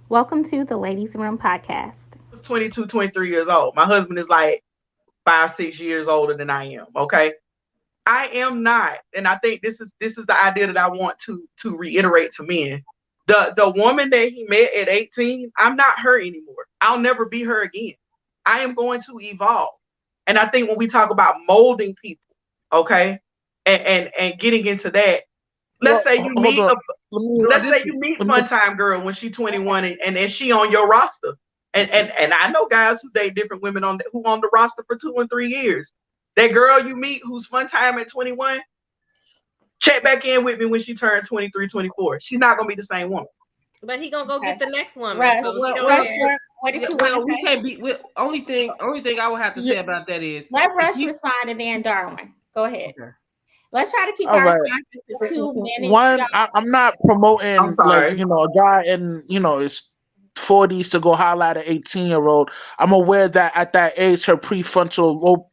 Welcome to the Ladies Room podcast. 22, 23 years old. My husband is like 5, 6 years older than I am. Okay. I am not, and I think this is the idea that I want to reiterate to men. The woman that he met at 18, I'm not her anymore. I'll never be her again. I am going to evolve. And I think when we talk about molding people, okay, and getting into that, let's Well, say you hold meet on. a Let me, let's say This is you meet let me, fun time girl when she's 21 and she on your roster. And I know guys who date different women who on the roster for 2 and 3 years. That girl you meet who's fun time at 21, check back in with me when she turned 23, 24. She's not gonna be the same woman. But he gonna go get the next woman. Rush, So well, he don't well, care. what did you want Well, to we say? can't be. Only thing I would have to say about that is Let if Rush he's respond and then Darwin. Go ahead. okay. Let's try to keep all our right. responses to 2 minutes, One, y'all. I'm not I'm promoting like sorry. a guy in his 40s to go holler at an 18-year-old. I'm aware that at that age her prefrontal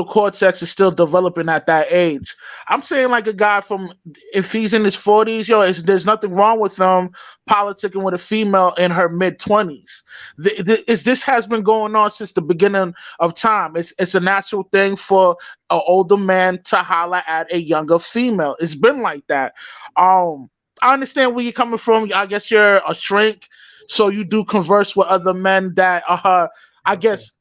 cortex is still developing at that age. I'm saying like a guy from if he's in his 40s, there's nothing wrong with him politicking with a female in her mid 20s. This has been going on since the beginning of time. It's a natural thing for an older man to holler at a younger female. It's been like that. I understand where you're coming from. I guess you're a shrink, so you do converse with other men that I Okay. guess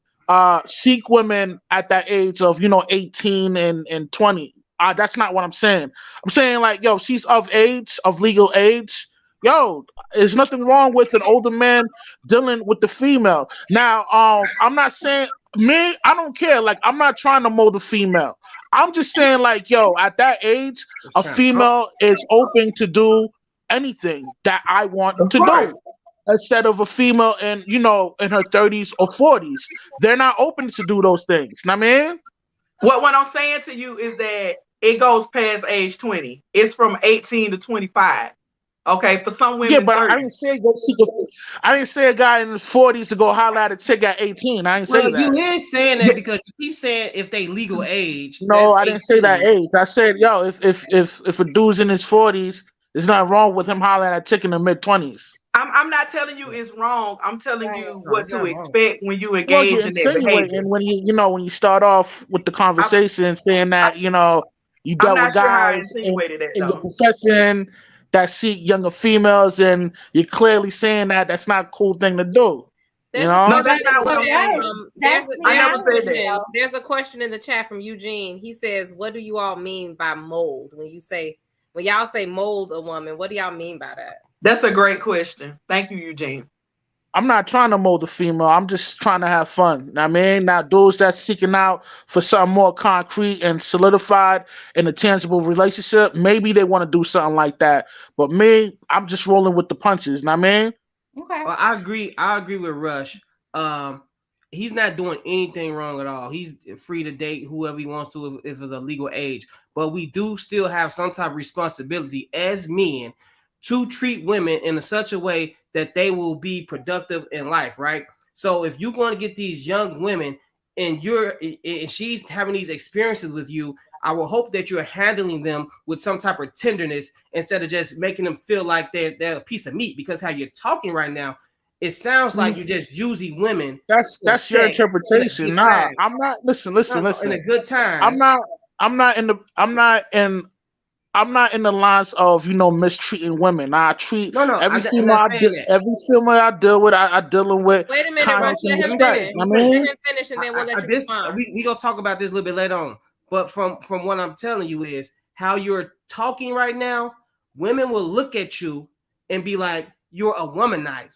seek women at that age of 18 and 20. That's not what I'm saying. I'm saying like, yo, she's of age, of legal age. Yo, there's nothing wrong with an older man dealing with the female. Now, I'm not saying me. I don't care. Like, I'm not trying to mold a female. I'm just saying like, yo, at that age, Just a trying to talk. female is open to do anything that I want Of to course. do. Instead of a female in her 30s or 40s, they're not open to do those things. Know what I mean? What I'm saying to you is that it goes past age 20. It's from 18 to 25. Okay, for some Yeah, women but I 30. didn't say go seek I didn't say a guy in his 40s to go holler at a chick at 18. I didn't say Well, you that. is saying Yeah, that because you keep saying if they legal age, No, that's I didn't say that 18. age. I said, yo, if a dude's in his 40s, there's nothing wrong with him hollering at a chick in the mid 20s. I'm not telling you it's wrong. I'm telling Right. you No, what it's to not wrong. expect when you Well, you're engage in that behavior. insinuating when when you start off with the I'm, conversation saying I, that you I'm dealt with not sure how I guys insinuated that in your though. profession that seek younger females, and you're clearly saying that that's not a cool thing to do. You There's a No, know? question that's in not the what But I'm chat Rush, saying. from that's I there's never a said reality that. question. though. There's a question in the chat from Eugene. He says, "What do you all mean by mold? When y'all say mold a woman, what do y'all mean by that?" That's a great question. Thank you, Eugene. I'm not trying to mold a female. I'm just trying to have fun. I mean, now dudes that's seeking out for something more concrete and solidified in a tangible relationship, maybe they want to do something like that. But me, I'm just rolling with the punches. I mean, Okay. Well, I agree. I agree with Rush. Um, he's not doing anything wrong at all. He's free to date whoever he wants to if it's a legal age. But we do still have some type of responsibility as men to treat women in such a way that they will be productive in life, right? So if you're going to get these young women and she's having these experiences with you, I will hope that you're handling them with some type of tenderness instead of just making them feel like they're a piece of meat. Because how you're talking right now, it sounds like you're just using women for that's your sex in a interpretation. good Nah, time. I'm not. Listen, listen, No, in a listen. good I'm time. not. I'm not in the. I'm not in the lines of mistreating women. I treat No, every I'm female not saying that. every female I deal with. I deal them with Wait a minute, Rush. kindness No, and Let him okay, respect. finish. I okay. Let mean, him finish, and then we'll let you This respond. we gonna talk about this a little bit later on. But from what I'm telling you is how you're talking right now, women will look at you and be like, you're a womanizer.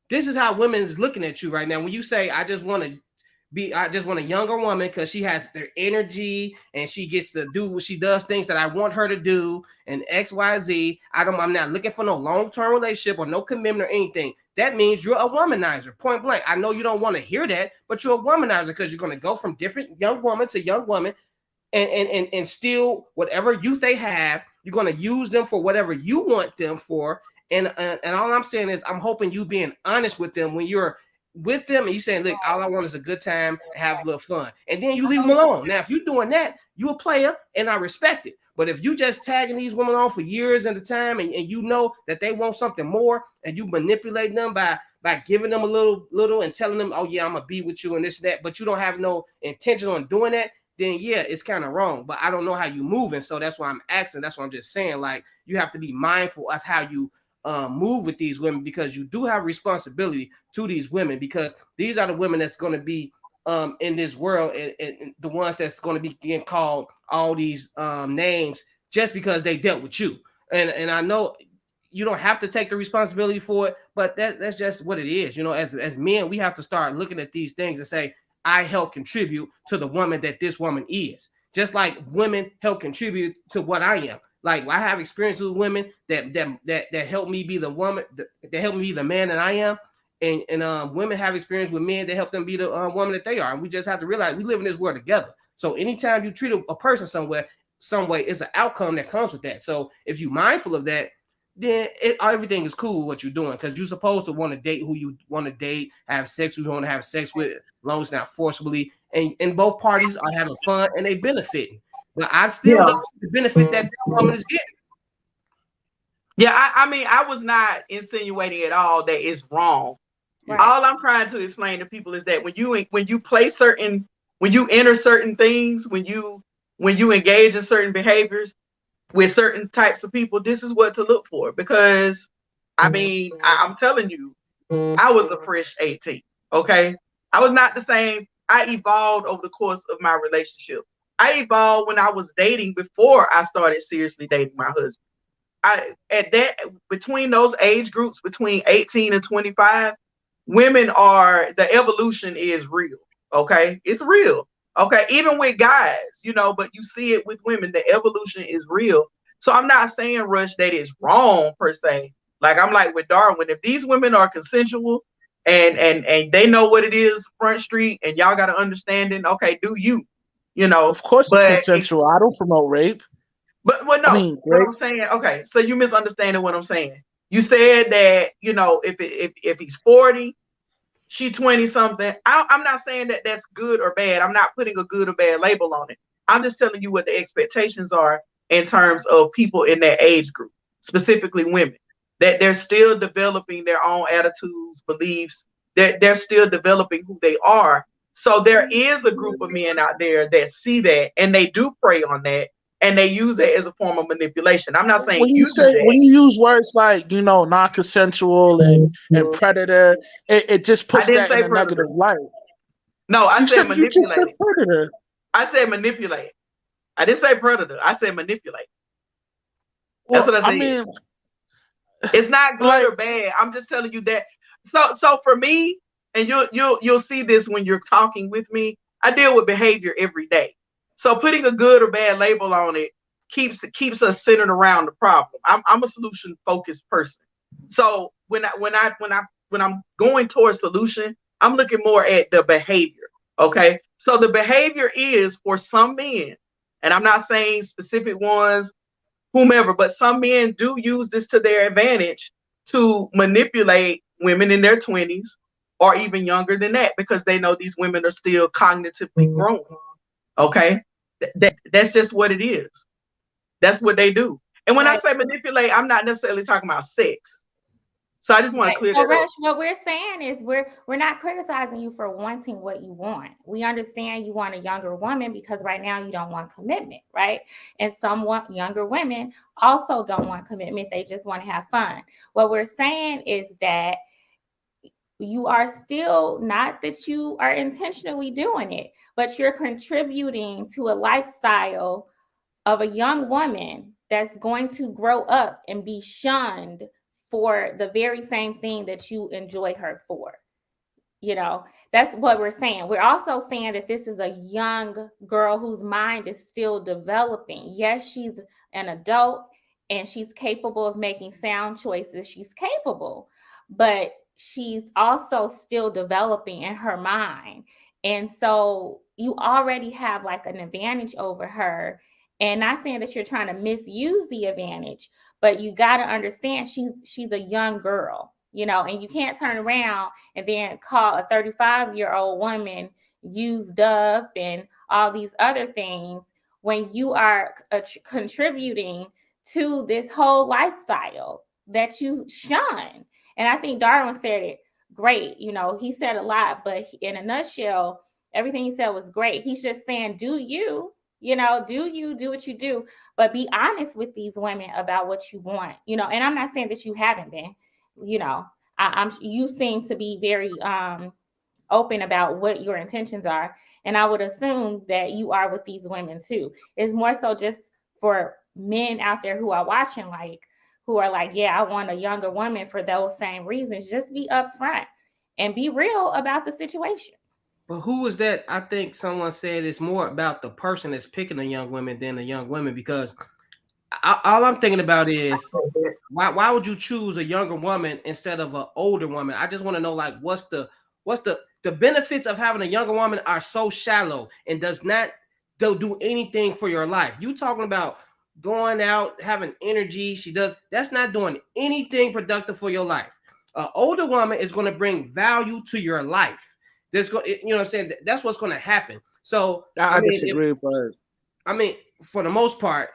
This is how women is looking at you right now. When you say, I just want a younger woman because she has their energy and she gets to do what she does things that I want her to do and XYZ. I'm not looking for no long-term relationship or no commitment or anything. That means you're a womanizer, point blank. I know you don't want to hear that, but you're a womanizer because you're going to go from different young woman to young woman and steal whatever youth they have. You're going to use them for whatever you want them for. And all I'm saying is I'm hoping you being honest with them with them and you saying, look, all I want is a good time and have a little fun. And then you leave them alone. Now, if you're doing that, you a player and I respect it. But if you just tagging these women on for years at a time and you know that they want something more and you manipulate them by giving them a little and telling them, oh yeah, I'm gonna be with you and this, that, but you don't have no intention on doing that, then yeah, it's kind of wrong. But I don't know how you moving. So that's why I'm asking. That's what I'm just saying. Like, you have to be mindful of how you move with these women, because you do have responsibility to these women, because these are the women that's going to be in this world and the ones that's going to be getting called all these names just because they dealt with you. And I know you don't have to take the responsibility for it, but that's just what it is. You know, as men, we have to start looking at these things and say, I help contribute to the woman that this woman is, just like women help contribute to what I am. Like, I have experience with women that help me be the woman, that help me be the man that I am. And women have experience with men that help them be the woman that they are. And we just have to realize we live in this world together. So anytime you treat a person some way, it's an outcome that comes with that. So if you're mindful of that, then everything is cool with what you're doing, because you're supposed to want to date who you want to date, have sex who you want to have sex with, as long as it's not forcibly. And both parties are having fun and they benefiting. But I still don't see the benefit that woman is getting. Yeah, I mean, I was not insinuating at all that it's wrong. Right. All I'm trying to explain to people is that when you enter certain things, when you engage in certain behaviors with certain types of people, this is what to look for. Because I mean, I'm telling you, I was a fresh 18. Okay, I was not the same. I evolved over the course of my relationship. I evolved when I was dating before I started seriously dating my husband. Between those age groups, between 18 and 25, the evolution is real. Okay, it's real. Okay, even with guys, but you see it with women, the evolution is real. So I'm not saying, Rush, that it's wrong per se. Like, I'm like with Darwin, if these women are consensual and they know what it is, Front Street, and y'all got an understanding, okay, do you? Of course it's consensual. I don't promote rape. But no, what I'm saying, okay, so you misunderstanding what I'm saying. You said that, if he's 40, she 20 something. I'm not saying that that's good or bad. I'm not putting a good or bad label on it. I'm just telling you what the expectations are in terms of people in that age group, specifically women, that they're still developing their own attitudes, beliefs, that they're still developing who they are. So there is a group of men out there that see that and they do prey on that. And they use that as a form of manipulation. I'm not saying when you use words like, non-consensual and predator, it just puts that in a negative light. No, I said manipulate. You just said predator. I said manipulate. I didn't say predator. I said manipulate. That's what I said. I mean, it's not good or bad. I'm just telling you that. So for me, and you'll see this when you're talking with me, I deal with behavior every day. So putting a good or bad label on it keeps us centered around the problem. I'm a solution focused person. So when I'm going towards solution, I'm looking more at the behavior. Okay. So the behavior is for some men, and I'm not saying specific ones, whomever, but some men do use this to their advantage to manipulate women in their 20s or even younger than that, because they know these women are still cognitively growing. Okay. That's just what it is. That's what they do. And when I say manipulate, I'm not necessarily talking about sex. So I just want to clear that up. What we're saying is we're not criticizing you for wanting what you want. We understand you want a younger woman because right now you don't want commitment, right? And some younger women also don't want commitment. They just want to have fun. What we're saying is that you are still, not that you are intentionally doing it, but you're contributing to a lifestyle of a young woman that's going to grow up and be shunned for the very same thing that you enjoy her for. That's what we're saying. We're also saying that this is a young girl whose mind is still developing. Yes, she's an adult and she's capable of making sound choices. She's capable, but she's also still developing in her mind. And so you already have like an advantage over her. And not saying that you're trying to misuse the advantage, but you got to understand she's a young girl. and you can't turn around and then call a 35-year-old woman used up and all these other things when you are contributing to this whole lifestyle that you shun. And I think Darwin said it great. He said a lot, but in a nutshell, everything he said was great. He's just saying, do you do what you do, but be honest with these women about what you want, and I'm not saying that you haven't been, you seem to be very open about what your intentions are. And I would assume that you are with these women too. It's more so just for men out there who are watching, who are like, yeah, I want a younger woman for those same reasons. Just be upfront and be real about the situation. But who is that? I think someone said it's more about the person that's picking the young women than the young women, because all I'm thinking about is why would you choose a younger woman instead of an older woman? I just want to know, what's the benefits of having a younger woman are so shallow and does not do anything for your life. You talking about going out, having energy. That's not doing anything productive for your life. An older woman is going to bring value to your life. There's going, you know what I'm saying? That's what's going to happen. So I disagree, but for the most part,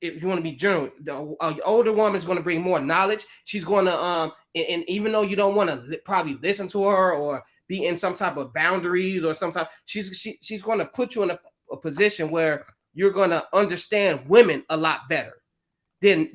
if you want to be general, the older woman is going to bring more knowledge. She's going to and even though you don't want to probably listen to her or be in some type of boundaries or some type, she's going to put you in a position where you're going to understand women a lot better than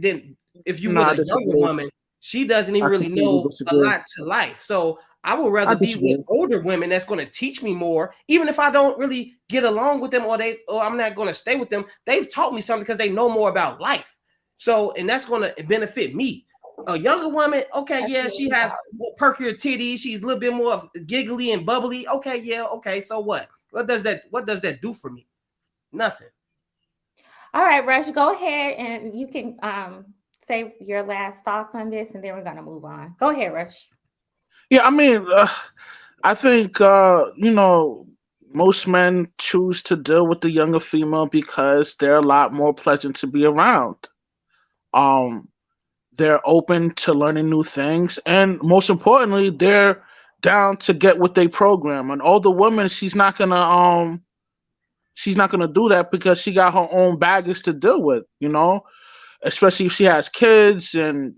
if you were a younger woman. She doesn't even really know a lot to life. So I would rather be with older women that's going to teach me more, even if I don't really get along with them or I'm not going to stay with them. They've taught me something because they know more about life. So, and that's going to benefit me. A younger woman, okay, yeah, she has perkier titties. She's a little bit more giggly and bubbly. Okay, yeah, okay. So what? What does that do for me? Nothing. All right, Rush, go ahead and you can say your last thoughts on this, and then we're gonna move on. Go ahead, Rush. Yeah, I think most men choose to deal with the younger female because they're a lot more pleasant to be around. They're open to learning new things, and most importantly, they're down to get with their program. An older woman, she's not gonna do that because she got her own baggage to deal with, especially if she has kids and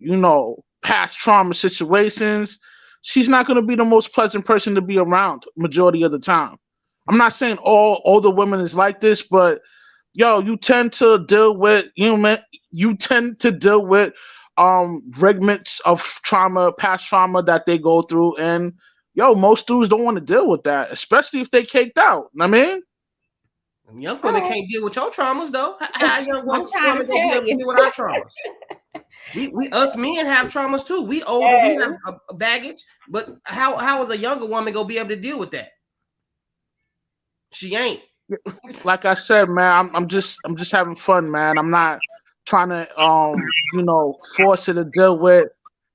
past trauma situations. She's not going to be the most pleasant person to be around majority of the time. I'm not saying all older women is like this, but you tend to deal with fragments of trauma, past trauma that they go through, and most dudes don't want to deal with that, especially if they caked out. Young women can't deal with your traumas, though. How young women gonna be able to deal with our traumas? We us men have traumas too. We older, we have a baggage. But how is a younger woman gonna be able to deal with that? She ain't. Like I said, man, I'm just having fun, man. I'm not trying to force her to deal with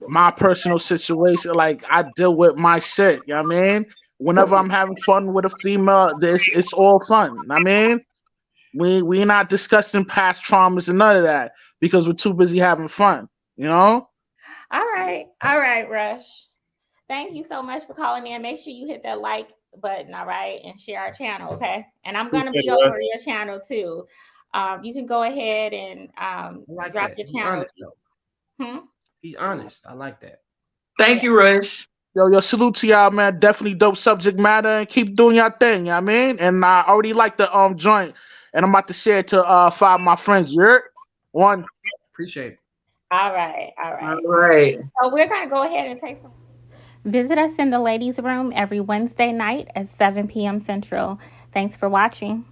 my personal situation. Like, I deal with my shit. You know what I mean? Whenever I'm having fun with a female, it's all fun. We're not discussing past traumas and none of that because we're too busy having fun, All right, Rush. Thank you so much for calling in. Make sure you hit that like button, all right, and share our channel, okay? And I'm going to be over your channel too. You can go ahead and drop your channel. Be honest. I like that. Thank you, Rush. Yo, salute to y'all, man. Definitely dope subject matter, and keep doing your thing, you know what I mean? And I already like the joint, and I'm about to share it to 5 of my friends. One. Appreciate it. All right. So we're going to go ahead and take some. Visit us in the ladies' room every Wednesday night at 7 p.m. Central. Thanks for watching.